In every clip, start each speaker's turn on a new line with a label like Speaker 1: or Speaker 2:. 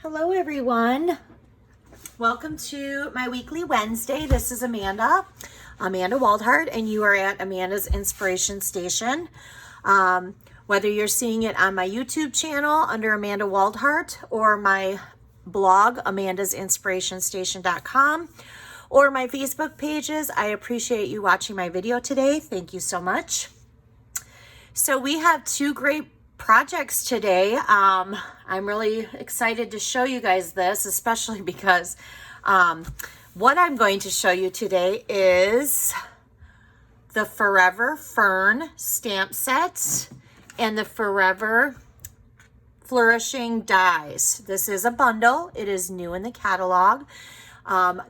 Speaker 1: Hello everyone. Welcome to my weekly Wednesday. This is Amanda Waldhart, and you are at Amanda's Inspiration Station. Whether you're seeing it on my YouTube channel under Amanda Waldhart or my blog, amandasinspirationstation.com, or my Facebook pages, I appreciate you watching my video today. Thank you so much. So we have two great projects today. I'm really excited to show you guys this, especially because what I'm going to show you today is the Forever Fern stamp set and the Forever Flourishing dies. This is a bundle. It is new in the catalog.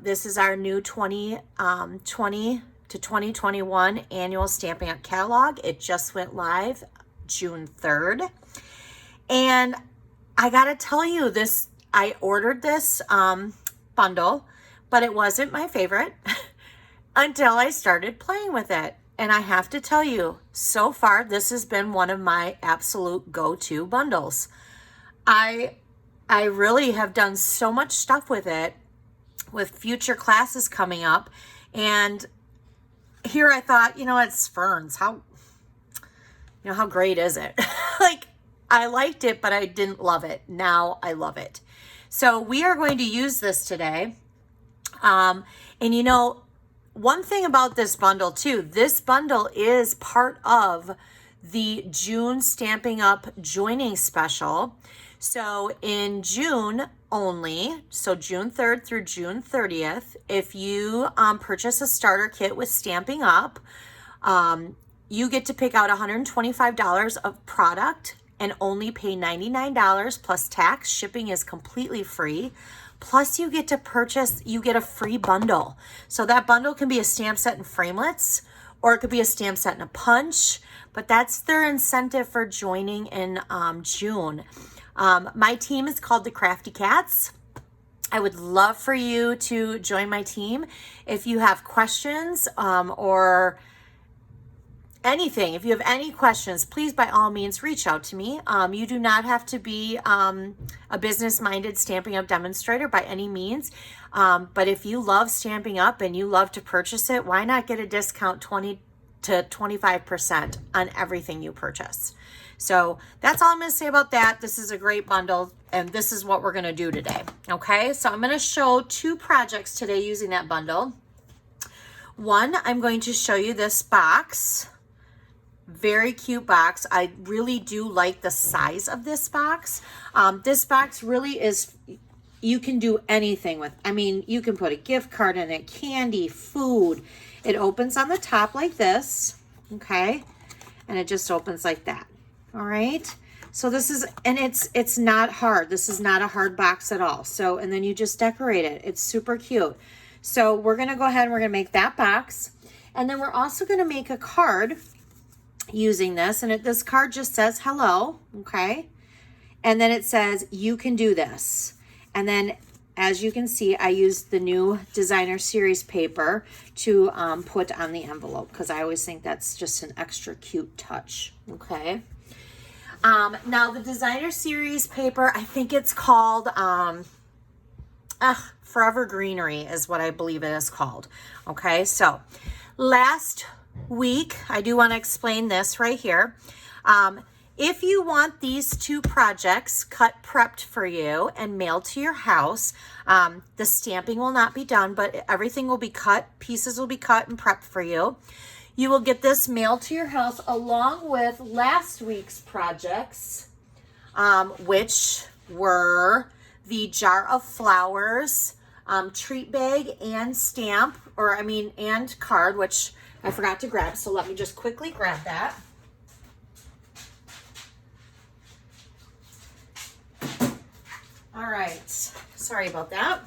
Speaker 1: This is our new 2020 to 2021 annual Stampin' Up! Catalog. It just went live June 3rd. And I gotta tell you, this, I ordered this bundle, but it wasn't my favorite until I started playing with it. And I have to tell you, so far, this has been one of my absolute go-to bundles. I really have done so much stuff with it, with future classes coming up. And here I thought, it's ferns. How great is it? Like, I liked it, but I didn't love it. Now I love it. So we are going to use this today. And one thing about this bundle too, this bundle is part of the June Stampin' Up! Joining special. So in June only, so June 3rd through June 30th, if you purchase a starter kit with Stampin' Up!, you get to pick out $125 of product and only pay $99 plus tax. Shipping is completely free. Plus you get to purchase, you get a free bundle. So that bundle can be a stamp set and framelits, or it could be a stamp set and a punch, but that's their incentive for joining in June. My team is called the Crafty Cats. I would love for you to join my team. If you have questions or anything, if you have any questions, please by all means reach out to me. You do not have to be a business-minded Stampin' Up! Demonstrator by any means. But if you love Stampin' Up! And you love to purchase it, why not get a discount 20 to 25% on everything you purchase? So that's all I'm going to say about that. This is a great bundle, and this is what we're going to do today. Okay, so I'm going to show two projects today using that bundle. One, I'm going to show you this box. Very cute box. I really do like the size of this box. This box really is, you can do anything with. I mean, you can put a gift card in it, candy, food. It opens on the top like this, okay? And it just opens like that, all right? So this is, and it's not hard. This is not a hard box at all. So, and then you just decorate it. It's super cute. So we're gonna go ahead and we're gonna make that box. And then we're also gonna make a card using this, and this card just says hello, okay? And then it says you can do this. And then as you can see, I used the new designer series paper to put on the envelope, because I always think that's just an extra cute touch, okay? Now the designer series paper, I think it's called Forever Greenery is what I believe it is called. Okay, so last week, I do want to explain this right here. If you want these two projects cut, prepped for you and mailed to your house, the stamping will not be done, but everything will be cut. Pieces will be cut and prepped for you. You will get this mailed to your house along with last week's projects, which were the jar of flowers, treat bag, and stamp, and card, which I forgot to grab, so let me just quickly grab that. All right, sorry about that.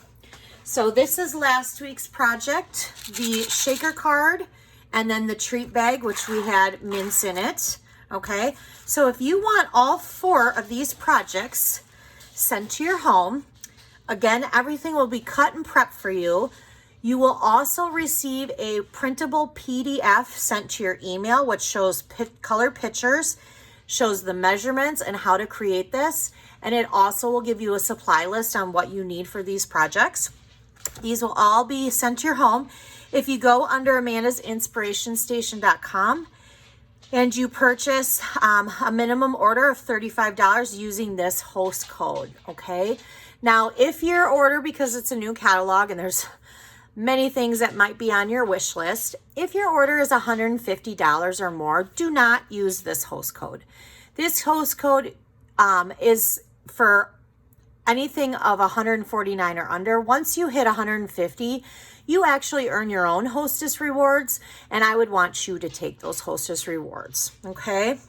Speaker 1: So this is last week's project, the shaker card, and then the treat bag, which we had mints in it, okay? So if you want all four of these projects sent to your home, again, everything will be cut and prepped for you. You will also receive a printable PDF sent to your email, which shows color pictures, shows the measurements and how to create this. and it also will give you a supply list on what you need for these projects. These will all be sent to your home if you go under amandasinspirationstation.com and you purchase a minimum order of $35 using this host code, okay? Now, if your order, because it's a new catalog and there's many things that might be on your wish list, if your order is $150 or more, do not use this host code. This host code is for anything of $149 or under. Once you hit $150, you actually earn your own hostess rewards, and I would want you to take those hostess rewards, okay?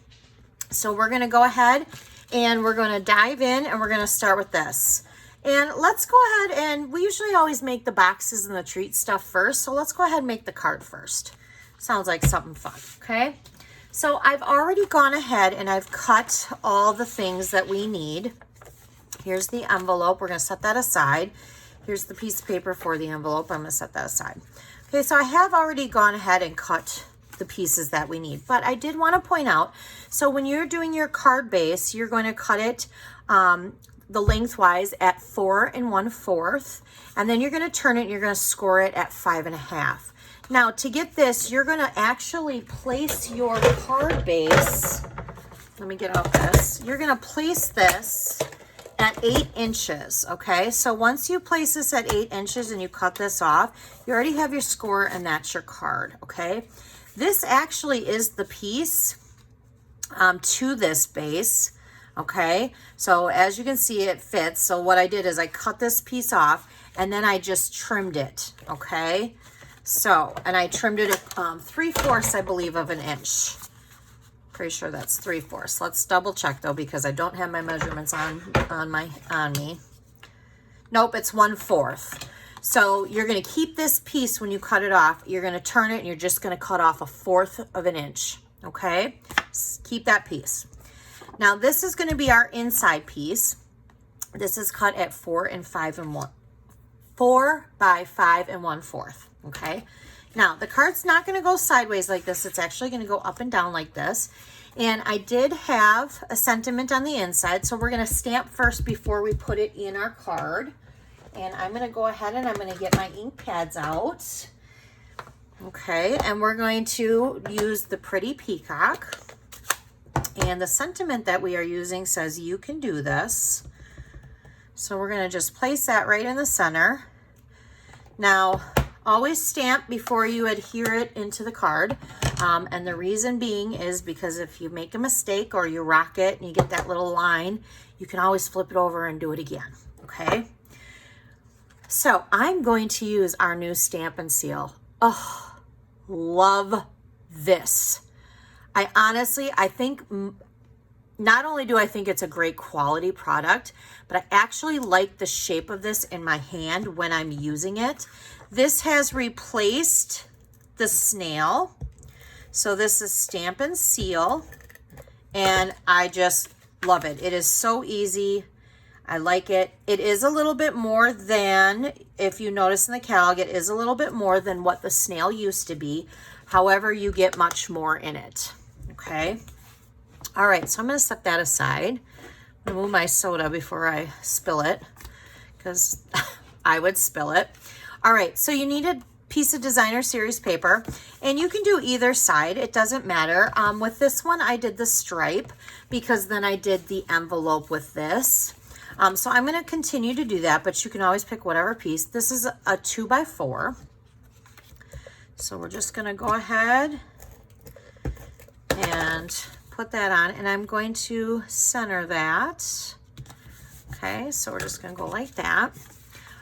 Speaker 1: So we're gonna go ahead and we're gonna dive in, and we're gonna start with this. And let's go ahead, and we usually always make the boxes and the treat stuff first, so let's go ahead and make the card first. Sounds like something fun, okay? So I've already gone ahead and I've cut all the things that we need. Here's the envelope. We're gonna set that aside. Here's the piece of paper for the envelope. I'm gonna set that aside. Okay, so I have already gone ahead and cut the pieces that we need, but I did want to point out, so when you're doing your card base, you're going to cut it the lengthwise at 4 1/4, and then you're going to turn it and you're going to score it at 5 1/2. Now, to get this, you're going to actually place your card base. Let me get out this. You're going to place this at 8 inches, okay? So once you place this at 8 inches and you cut this off, you already have your score, and that's your card, okay? This actually is the piece to this base, okay? So as you can see, it fits. So what I did is I cut this piece off, and then I just trimmed it, okay? So, and I trimmed it at 3/4, I believe, of an inch. Pretty sure that's 3/4. Let's double check though, because I don't have my measurements on me. Nope, it's 1/4. So you're going to keep this piece when you cut it off. You're going to turn it and you're just going to cut off 1/4 of an inch. Okay, keep that piece. Now this is going to be our inside piece. This is cut at 4 by 5 1/4. Okay. Now, the card's not going to go sideways like this. It's actually going to go up and down like this. And I did have a sentiment on the inside, so we're going to stamp first before we put it in our card. And I'm going to go ahead and I'm going to get my ink pads out. Okay, and we're going to use the Pretty Peacock. And the sentiment that we are using says, "You can do this." So we're going to just place that right in the center. Now, always stamp before you adhere it into the card. And the reason being is because if you make a mistake or you rock it and you get that little line, you can always flip it over and do it again, okay? So I'm going to use our new Stampin' Seal. Oh, love this. I think not only do I think it's a great quality product, but I actually like the shape of this in my hand when I'm using it. This has replaced the snail. So this is Stampin' Seal, and I just love it. It is so easy. I like it. It is a little bit more than, if you notice in the catalog, it is a little bit more than what the snail used to be. However, you get much more in it, okay? All right, so I'm going to set that aside. I'm going to move my soda before I spill it, because I would spill it. All right, so you need a piece of designer series paper, and you can do either side. It doesn't matter. With this one, I did the stripe because then I did the envelope with this. So I'm going to continue to do that, but you can always pick whatever piece. This is a 2x4. So we're just going to go ahead and put that on, and I'm going to center that. Okay, so we're just going to go like that.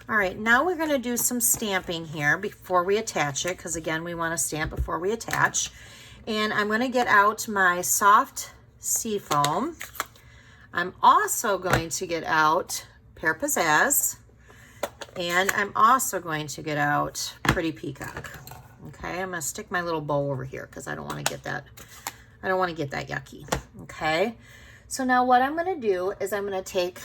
Speaker 1: All right, now we're going to do some stamping here before we attach it, because again, we want to stamp before we attach. And I'm going to get out my soft sea foam. I'm also going to get out Pear Pizzazz, and I'm also going to get out Pretty Peacock. Okay, I'm going to stick my little bow over here because I don't want to get that. I don't want to get that yucky. Okay, so now what I'm going to do is I'm going to take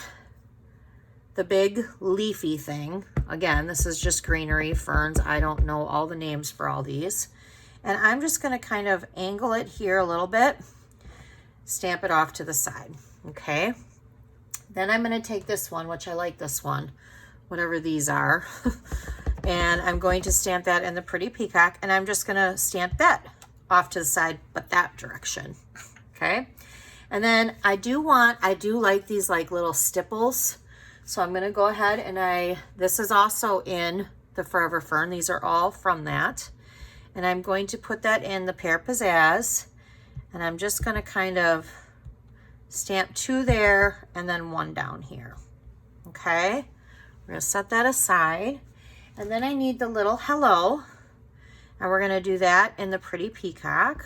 Speaker 1: the big leafy thing. Again, this is just greenery, ferns. I don't know all the names for all these. And I'm just going to kind of angle it here a little bit, stamp it off to the side. Okay. Then I'm going to take this one, which I like this one, whatever these are, and I'm going to stamp that in the Pretty Peacock, and I'm just going to stamp that off to the side, but that direction, okay? And then I do like these like little stipples, so I'm going to go ahead and this is also in the Forever Fern. These are all from that, and I'm going to put that in the Pear Pizzazz, and I'm just going to kind of stamp 2 there and then 1 down here, okay? We're going to set that aside, and then I need the little hello, and we're going to do that in the Pretty Peacock.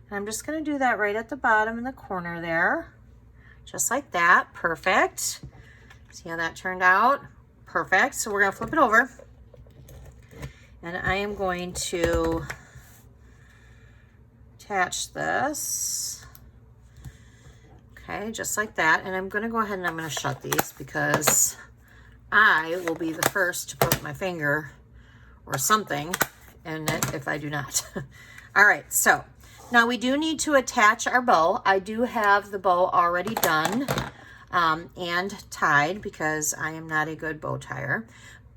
Speaker 1: And I'm just going to do that right at the bottom in the corner there, just like that. Perfect. See how that turned out? Perfect. So we're going to flip it over, and I am going to attach this, okay, just like that. And I'm going to go ahead and I'm going to shut these because I will be the first to put my finger or something in it if I do not. All right, so now we do need to attach our bow. I do have the bow already done and tied because I am not a good bow tire,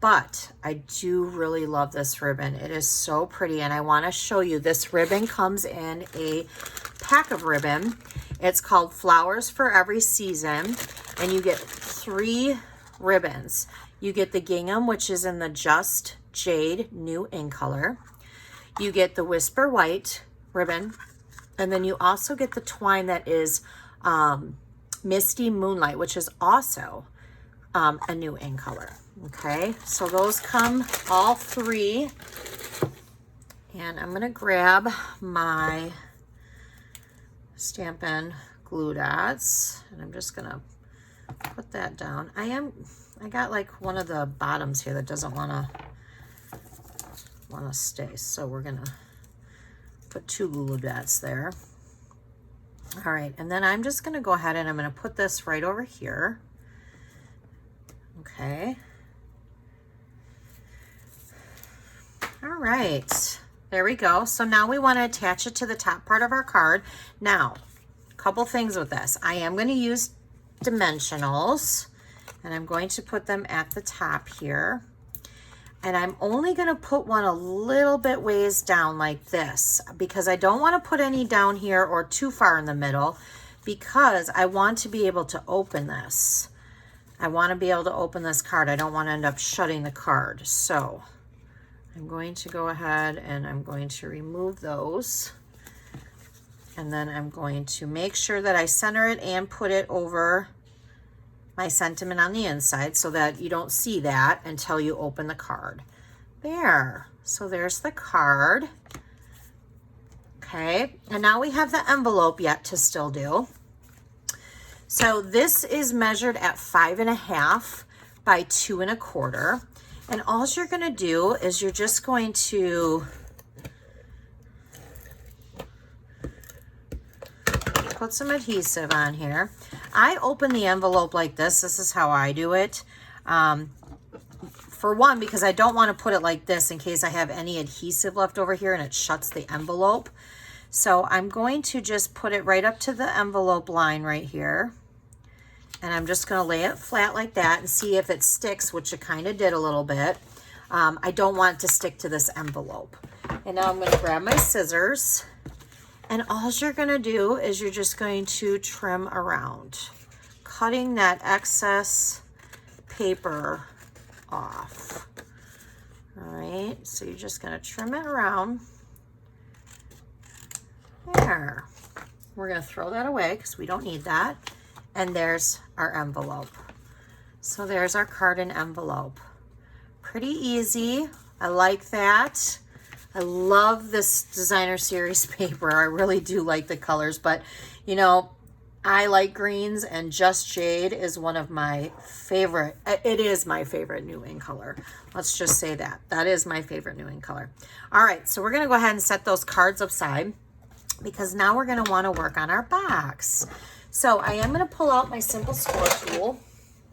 Speaker 1: but I do really love this ribbon. It is so pretty, and I want to show you. This ribbon comes in a pack of ribbon. It's called Flowers for Every Season, and you get 3 ribbons. You get the gingham, which is in the Just Jade new in color. You get the Whisper White ribbon, and then you also get the twine that is Misty Moonlight, which is also a new in color. Okay, so those come all 3, and I'm going to grab my Stampin' glue dots, and I'm just going to put that down. I got like one of the bottoms here that doesn't want to stay, so we're going to put 2 glue dots there. All right, and then I'm just going to go ahead and I'm going to put this right over here. Okay. All right, there we go. So now we want to attach it to the top part of our card. Now, a couple things with this. I am going to use dimensionals, and I'm going to put them at the top here. And I'm only going to put one a little bit ways down like this because I don't want to put any down here or too far in the middle because I want to be able to open this. I want to be able to open this card. I don't want to end up shutting the card. So I'm going to go ahead and I'm going to remove those. And then I'm going to make sure that I center it and put it over my sentiment on the inside so that you don't see that until you open the card. There. So there's the card. Okay. And now we have the envelope yet to still do. So this is measured at 5.5 by 2 1/4. And all you're going to do is you're just going to put some adhesive on here. I open the envelope like this. This is how I do it. For one, because I don't want to put it like this in case I have any adhesive left over here and it shuts the envelope. So I'm going to just put it right up to the envelope line right here. And I'm just going to lay it flat like that and see if it sticks, which it kind of did a little bit. I don't want it to stick to this envelope. And now I'm going to grab my scissors. And all you're going to do is you're just going to trim around, cutting that excess paper off. All right, so you're just going to trim it around. There. We're going to throw that away because we don't need that. And there's our envelope. So there's our card and envelope. Pretty easy. I like that. I love this designer series paper. I really do like the colors, but you know, I like greens, and Just Jade is one of my favorite. It is my favorite new in color. Let's just say that. That is my favorite new in color. All right, so we're going to go ahead and set those cards aside because now we're going to want to work on our box. So I am going to pull out my simple score tool.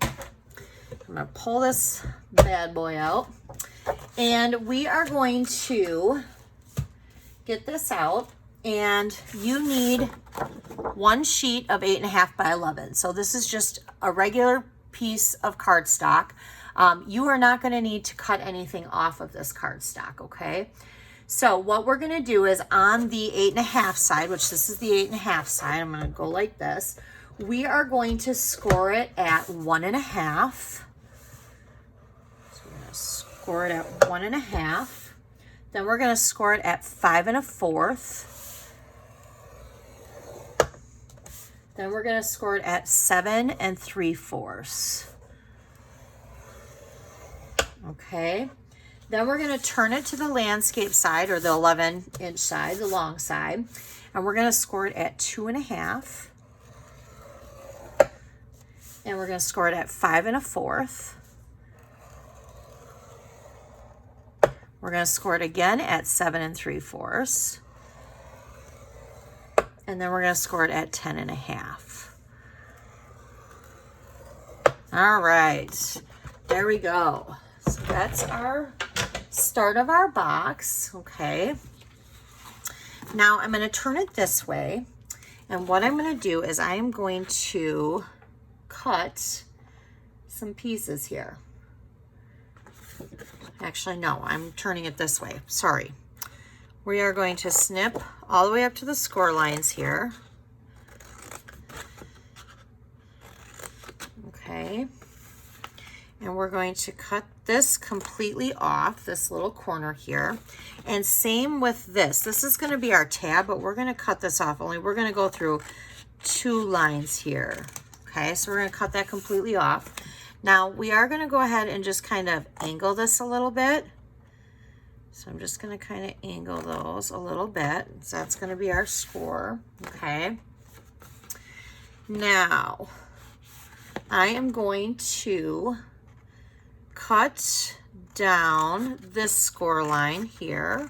Speaker 1: I'm going to pull this bad boy out. And we are going to get this out, And you need one sheet of 8.5 by 11. So this is just a regular piece of cardstock. You are not going to need to cut anything off of this cardstock, okay? So what we're going to do is on the 8.5 side, which this is the 8.5 side, I'm going to go like this. We are going to score it at 1.5. So we're going to score it at 1.5. Then we're going to score it at 5 1/4. Then we're going to score it at 7 3/4. Okay. Then we're going to turn it to the landscape side, or the 11-inch side, the long side, and we're going to score it at 2.5. And we're going to score it at 5 1/4. We're going to score it again at 7 3/4. And then we're going to score it at 10.5. All right, there we go. So that's our start of our box, okay? Now I'm going to turn it this way. And what I'm going to do is I am going to cut some pieces here. Actually, no, I'm turning it this way. Sorry. We are going to snip all the way up to the score lines here. Okay. And we're going to cut this completely off, this little corner here. And same with this. This is going to be our tab, but we're going to cut this off. Only we're going to go through 2 lines here. Okay, so we're going to cut that completely off. Now, we are going to go ahead and just kind of angle this a little bit. So I'm just going to kind of angle those a little bit. So that's going to be our score, okay? Now, I am going to cut down this score line here.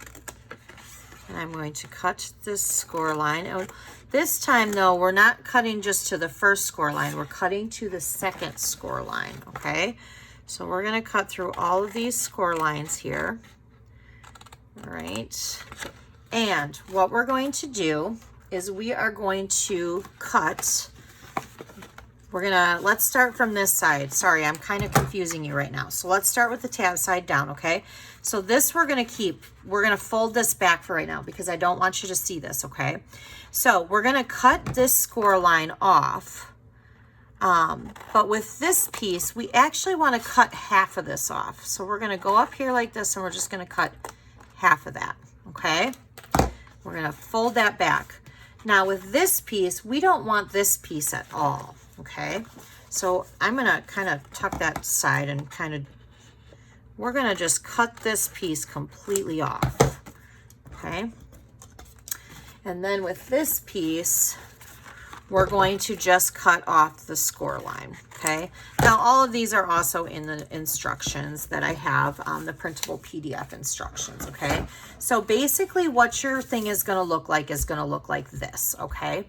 Speaker 1: And I'm going to cut this score line. And this time, though, we're not cutting just to the first score line. We're cutting to the second score line, okay? So we're going to cut through all of these score lines here. All right, and what we're going to do is we are going to cut, let's start from this side. Sorry, I'm kind of confusing you right now. So let's start with the tab side down, okay? So this we're going to fold this back for right now because I don't want you to see this, okay? So we're going to cut this score line off, but with this piece, we actually want to cut half of this off. So we're going to go up here like this and we're just going to cut half of that, okay? We're going to fold that back. Now with this piece, we don't want this piece at all, okay? So I'm going to kind of tuck that side and we're going to just cut this piece completely off, okay? And then with this piece, we're going to just cut off the score line, okay? Now, all of these are also in the instructions that I have, the printable PDF instructions, okay? So basically what your thing is gonna look like this, okay?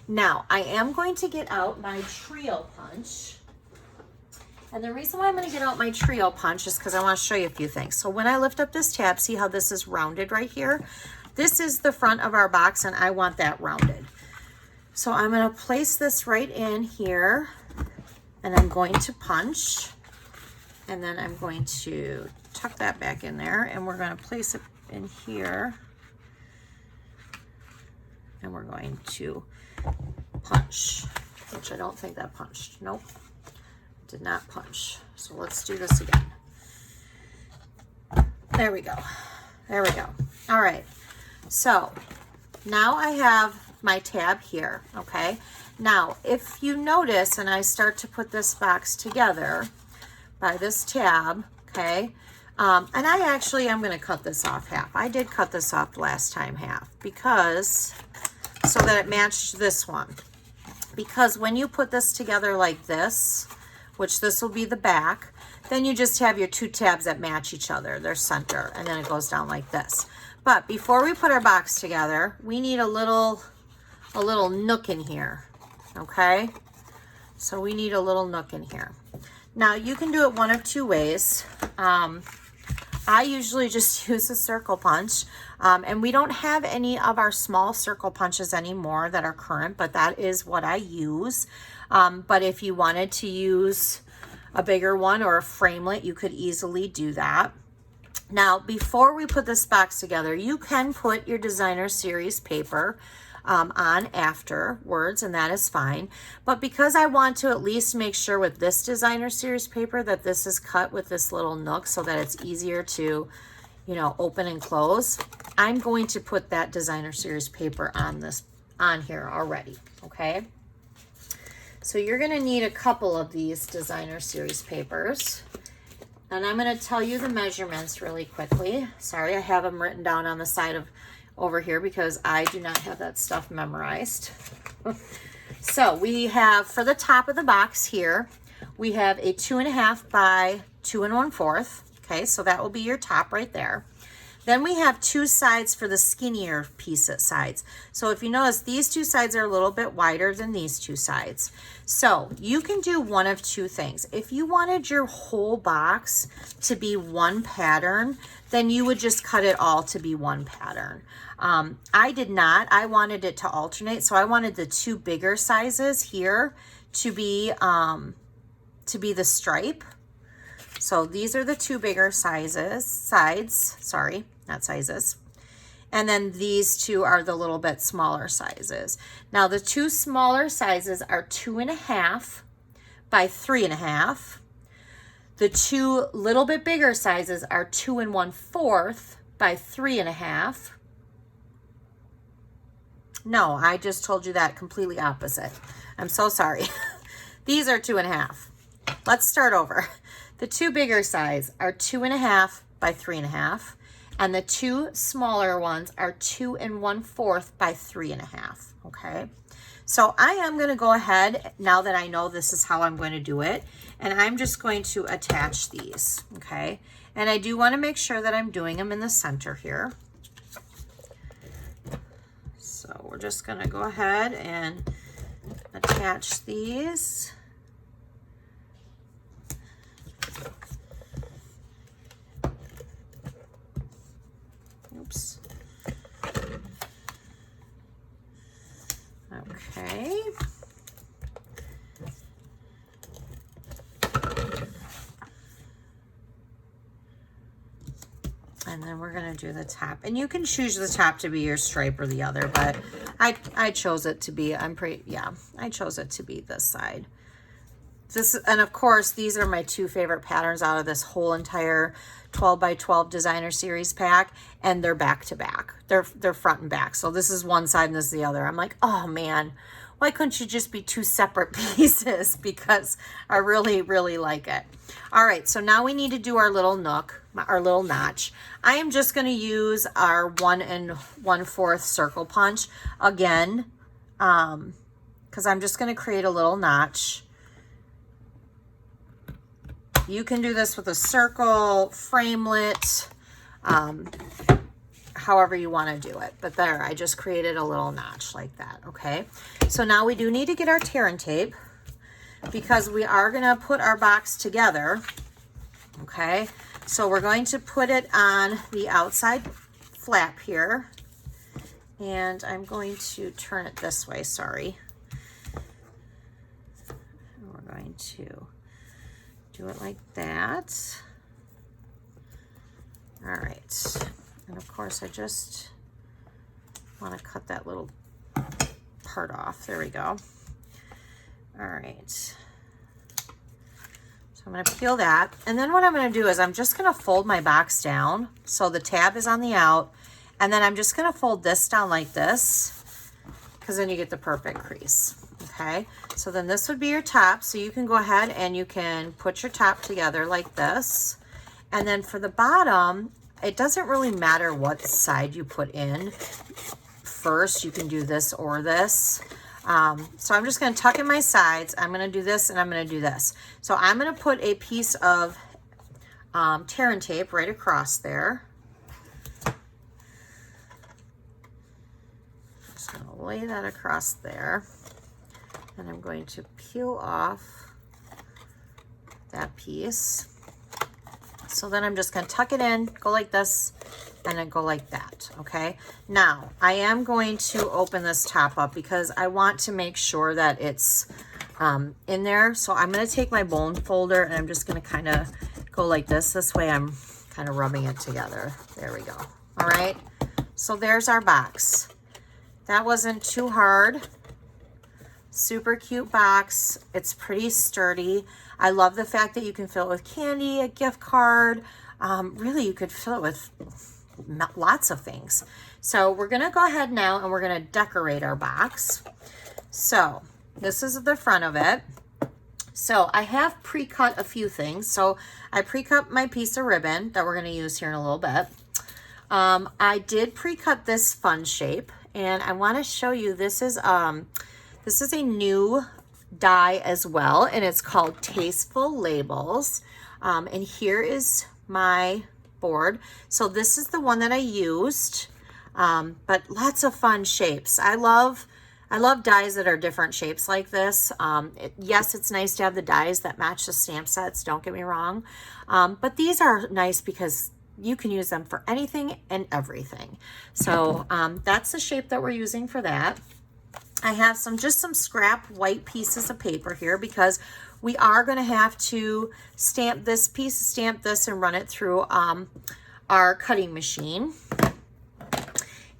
Speaker 1: Now, I am going to get out my trio punch. And the reason why I'm gonna get out my trio punch is because I wanna show you a few things. So when I lift up this tab, see how this is rounded right here? This is the front of our box and I want that rounded. So I'm going to place this right in here and I'm going to punch, and then I'm going to tuck that back in there and we're going to place it in here and we're going to punch, which I don't think that punched. Nope, did not punch. So let's do this again. There we go. There we go. All right. So now I have my tab here, okay? Now, if you notice, and I start to put this box together by this tab, okay? And I actually am going to cut this off half. I did cut this off last time half because, so that it matched this one. Because when you put this together like this, which this will be the back, then you just have your 2 tabs that match each other. They're center, and then it goes down like this. But before we put our box together, we need a little nook in here, okay? So we need a little nook in here. Now, you can do it one of 2 ways. I usually just use a circle punch, and we don't have any of our small circle punches anymore that are current, but that is what I use. But if you wanted to use a bigger one or a framelit, you could easily do that. Now, before we put this box together, you can put your designer series paper on afterwards, and that is fine. But because I want to at least make sure with this designer series paper that this is cut with this little nook so that it's easier to, you know, open and close, I'm going to put that designer series paper on here already, okay? So you're gonna need a couple of these designer series papers. And I'm going to tell you the measurements really quickly. Sorry, I have them written down on the side of over here because I do not have that stuff memorized. So we have, for the top of the box here, we have a 2.5 by 2 1/4. Okay, so that will be your top right there. Then we have two sides for the skinnier piece sides. So if you notice, these two sides are a little bit wider than these two sides. So you can do one of two things. If you wanted your whole box to be one pattern, then you would just cut it all to be one pattern. I did not. I wanted it to alternate. So I wanted the two bigger sizes here to be the stripe. So these are the two bigger sides, sorry, not sizes. And then these two are the little bit smaller sizes. Now the two smaller sizes are 2.5 by 3.5. The two little bit bigger sizes are 2 1/4 by 3.5. No, I just told you that completely opposite. I'm so sorry. These are 2.5. Let's start over. The two bigger size are 2.5 by 3.5, and the two smaller ones are 2 1/4 by 3.5. Okay, so I am going to go ahead now that I know this is how I'm going to do it, and I'm just going to attach these. Okay, and I do want to make sure that I'm doing them in the center here. So we're just going to go ahead and attach these. Oops. Okay. And then we're going to do the top. And you can choose the top to be your stripe or the other, but I chose it to be, I chose it to be this side. And of course, these are my two favorite patterns out of this whole entire 12 by 12 designer series pack, and they're back to back. They're front and back. So this is one side and this is the other. I'm like, oh man, why couldn't you just be two separate pieces? Because I really, really like it. All right, so now we need to do our little nook, our little notch. I am just going to use our 1 1/4 circle punch again, because I'm just going to create a little notch. You can do this with a circle, framelit, however you want to do it. But there, I just created a little notch like that, okay? So now we do need to get our tear and tape because we are going to put our box together, okay? So we're going to put it on the outside flap here. And I'm going to turn it this way, sorry. We're going to do it like that. All right. And of course, I just want to cut that little part off. There we go. All right. So I'm going to peel that. And then what I'm going to do is I'm just going to fold my box down. So the tab is on the out. And then I'm just going to fold this down like this, because then you get the perfect crease. Okay, so then this would be your top. So you can go ahead and you can put your top together like this. And then for the bottom, it doesn't really matter what side you put in first. You can do this or this. So I'm just going to tuck in my sides. I'm going to do this and I'm going to do this. So I'm going to put a piece of tear and tape right across there. Just going to lay that across there. And I'm going to peel off that piece. So then I'm just going to tuck it in, go like this, and then go like that, okay? Now, I am going to open this top up because I want to make sure that it's in there. So I'm going to take my bone folder and I'm just going to kind of go like this. This way I'm kind of rubbing it together. There we go. All right. So there's our box. That wasn't too hard. Super cute box. It's pretty sturdy. I love the fact that you can fill it with candy, a gift card. Really, you could fill it with lots of things. So we're going to go ahead now and we're going to decorate our box. So this is the front of it. So I have pre-cut a few things. So I pre-cut my piece of ribbon that we're going to use here in a little bit. I did pre-cut this fun shape, and I want to show you this is a new die as well, and it's called Tasteful Labels. And here is my board. So this is the one that I used, but lots of fun shapes. I love dies that are different shapes like this. Yes, it's nice to have the dies that match the stamp sets, don't get me wrong. But these are nice because you can use them for anything and everything. So that's the shape that we're using for that. I have just some scrap white pieces of paper here because we are going to have to stamp this piece, stamp this, and run it through our cutting machine.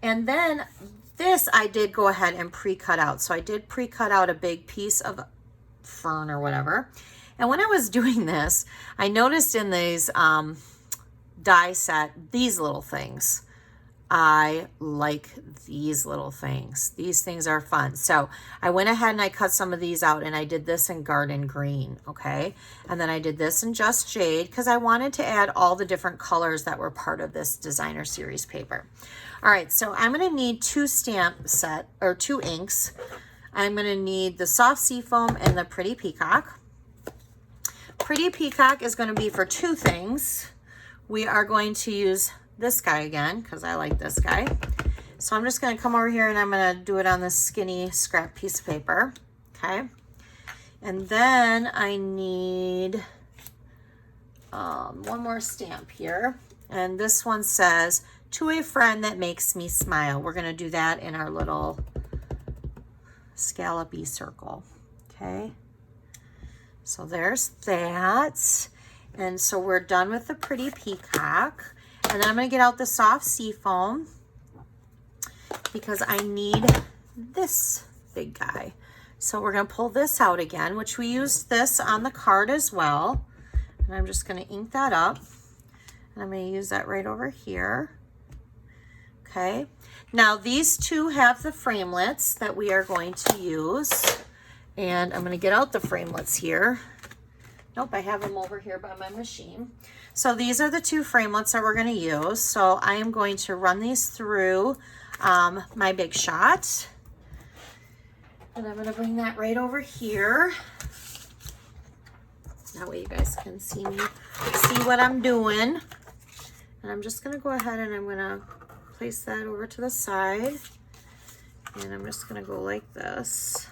Speaker 1: And then this I did go ahead and pre-cut out. So I did pre-cut out a big piece of fern or whatever. And when I was doing this, I noticed in these die set, these little things. I like these little things. These things are fun. So I went ahead and I cut some of these out, and I did this in garden green, okay? And then I did this in just jade because I wanted to add all the different colors that were part of this designer series paper. All right, so I'm going to need two inks. I'm going to need the soft seafoam and the Pretty Peacock. Pretty Peacock is going to be for two things. We are going to use this guy again because I like this guy. So I'm just going to come over here and I'm going to do it on this skinny scrap piece of paper. Okay. And then I need one more stamp here. And this one says, "To a friend that makes me smile." We're going to do that in our little scallopy circle. Okay. So there's that. And so we're done with the Pretty Peacock. And then I'm going to get out the soft seafoam because I need this big guy. So we're going to pull this out again, which we used this on the card as well. And I'm just going to ink that up. And I'm going to use that right over here. Okay. Now these two have the framelits that we are going to use. And I'm going to get out the framelits here. Nope, I have them over here by my machine. So these are the two framelits that we're going to use. So I am going to run these through my Big Shot. And I'm going to bring that right over here. That way you guys can see what I'm doing. And I'm just going to go ahead and I'm going to place that over to the side. And I'm just going to go like this.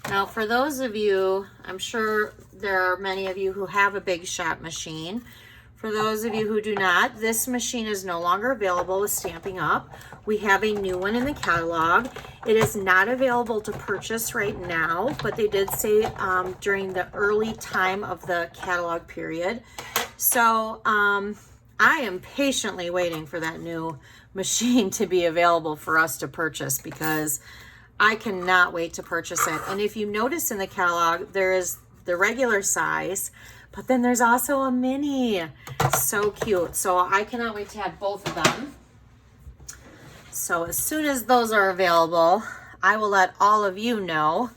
Speaker 1: Now, for those of you, I'm sure there are many of you who have a Big Shot machine. For those of you who do not, this machine is no longer available with Stampin' Up. We have a new one in the catalog. It is not available to purchase right now, but they did say during the early time of the catalog period. So I am patiently waiting for that new machine to be available for us to purchase because I cannot wait to purchase it. And if you notice in the catalog, there is the regular size, but then there's also a mini. So cute. So I cannot wait to have both of them. So as soon as those are available, I will let all of you know,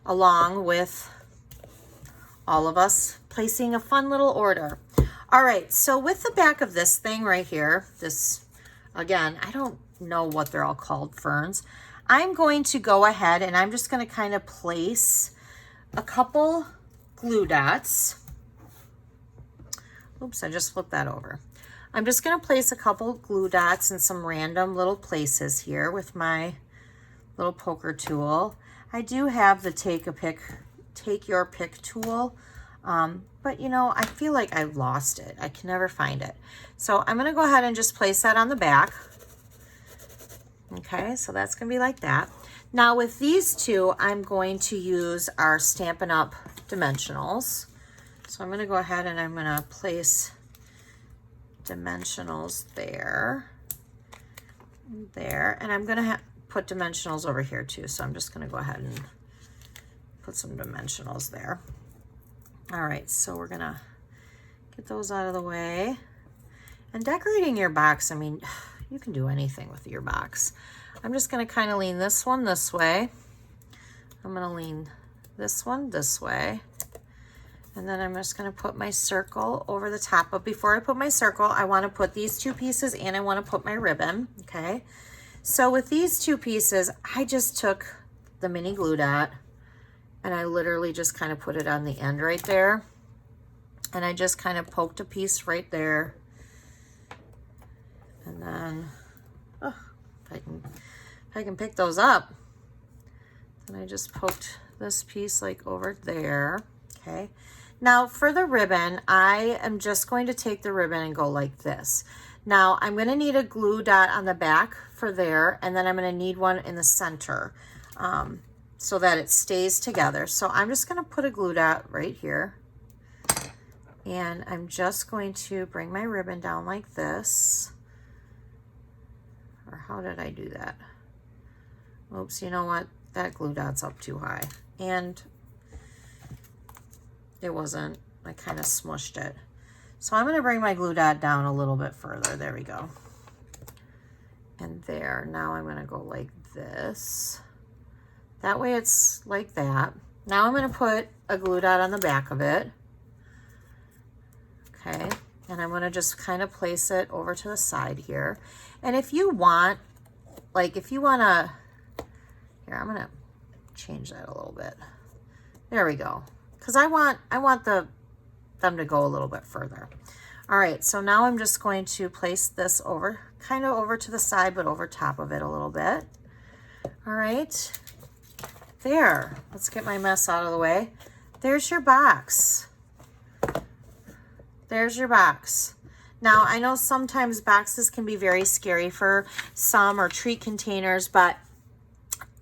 Speaker 1: along with all of us placing a fun little order. All right, so with the back of this thing right here, this, again, I don't know what they're all called, ferns. I'm going to go ahead and I'm just going to kind of place a couple glue dots. Oops, I just flipped that over. I'm just going to place a couple glue dots in some random little places here with my little poker tool. I do have the take your pick tool, but you know, I feel like I've lost it. I can never find it. So I'm gonna go ahead and just place that on the back. Okay, so that's gonna be like that. Now with these two, I'm going to use our Stampin' Up! Dimensionals. So I'm gonna go ahead and I'm gonna place dimensionals there, and I'm gonna put dimensionals over here too. So I'm just gonna go ahead and put some dimensionals there. All right, so we're gonna get those out of the way. And decorating your box, I mean, you can do anything with your box. I'm just gonna kind of lean this one this way. I'm gonna lean this one this way. And then I'm just gonna put my circle over the top. But before I put my circle, I wanna put these two pieces and I wanna put my ribbon, okay? So with these two pieces, I just took the mini glue dot and I literally just kind of put it on the end right there. And I just kind of poked a piece right there. And then, oh, if I can pick those up. Then I just poked this piece like over there, okay? Now for the ribbon, I am just going to take the ribbon and go like this. Now I'm gonna need a glue dot on the back for there, and then I'm gonna need one in the center so that it stays together. So I'm just gonna put a glue dot right here. And I'm just going to bring my ribbon down like this. Or how did I do that? Oops, you know what? That glue dot's up too high. And it wasn't. I kind of smushed it. So I'm going to bring my glue dot down a little bit further. There we go. And there. Now I'm going to go like this. That way it's like that. Now I'm going to put a glue dot on the back of it. Okay. And I'm going to just kind of place it over to the side here. And if you want, like if you want to, here, I'm going to change that a little bit. There we go. Because I want them to go a little bit further. All right, so now I'm just going to place this over, kind of over to the side, but over top of it a little bit. All right, there. Let's get my mess out of the way. There's your box. There's your box. Now, I know sometimes boxes can be very scary for some, or treat containers, but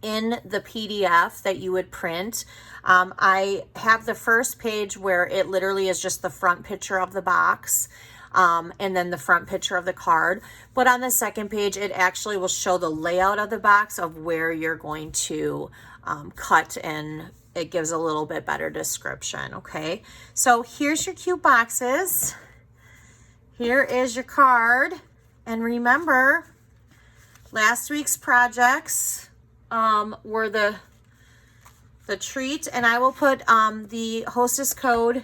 Speaker 1: in the PDF that you would print, I have the first page where it literally is just the front picture of the box, and then the front picture of the card. But on the second page, it actually will show the layout of the box of where you're going to cut, and it gives a little bit better description, okay? So here's your cute boxes. Here is your card. And remember, last week's projects were the treat, and I will put the hostess code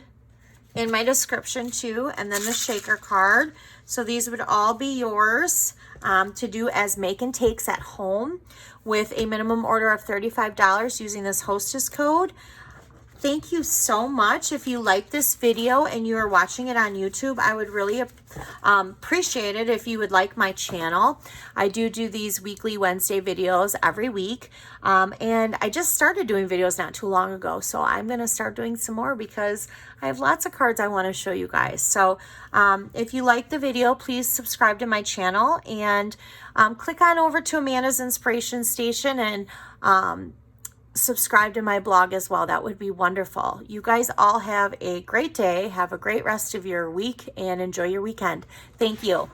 Speaker 1: in my description too, and then the shaker card. So these would all be yours to do as make and takes at home with a minimum order of $35 using this hostess code. Thank you so much. If you like this video and you are watching it on YouTube, I would really appreciate it if you would like my channel. I do these weekly Wednesday videos every week. And I just started doing videos not too long ago. So I'm going to start doing some more because I have lots of cards I want to show you guys. So if you like the video, please subscribe to my channel and click on over to Amanda's Inspiration Station and subscribe to my blog as well. That would be wonderful. You guys all have a great day. Have a great rest of your week and enjoy your weekend. Thank you.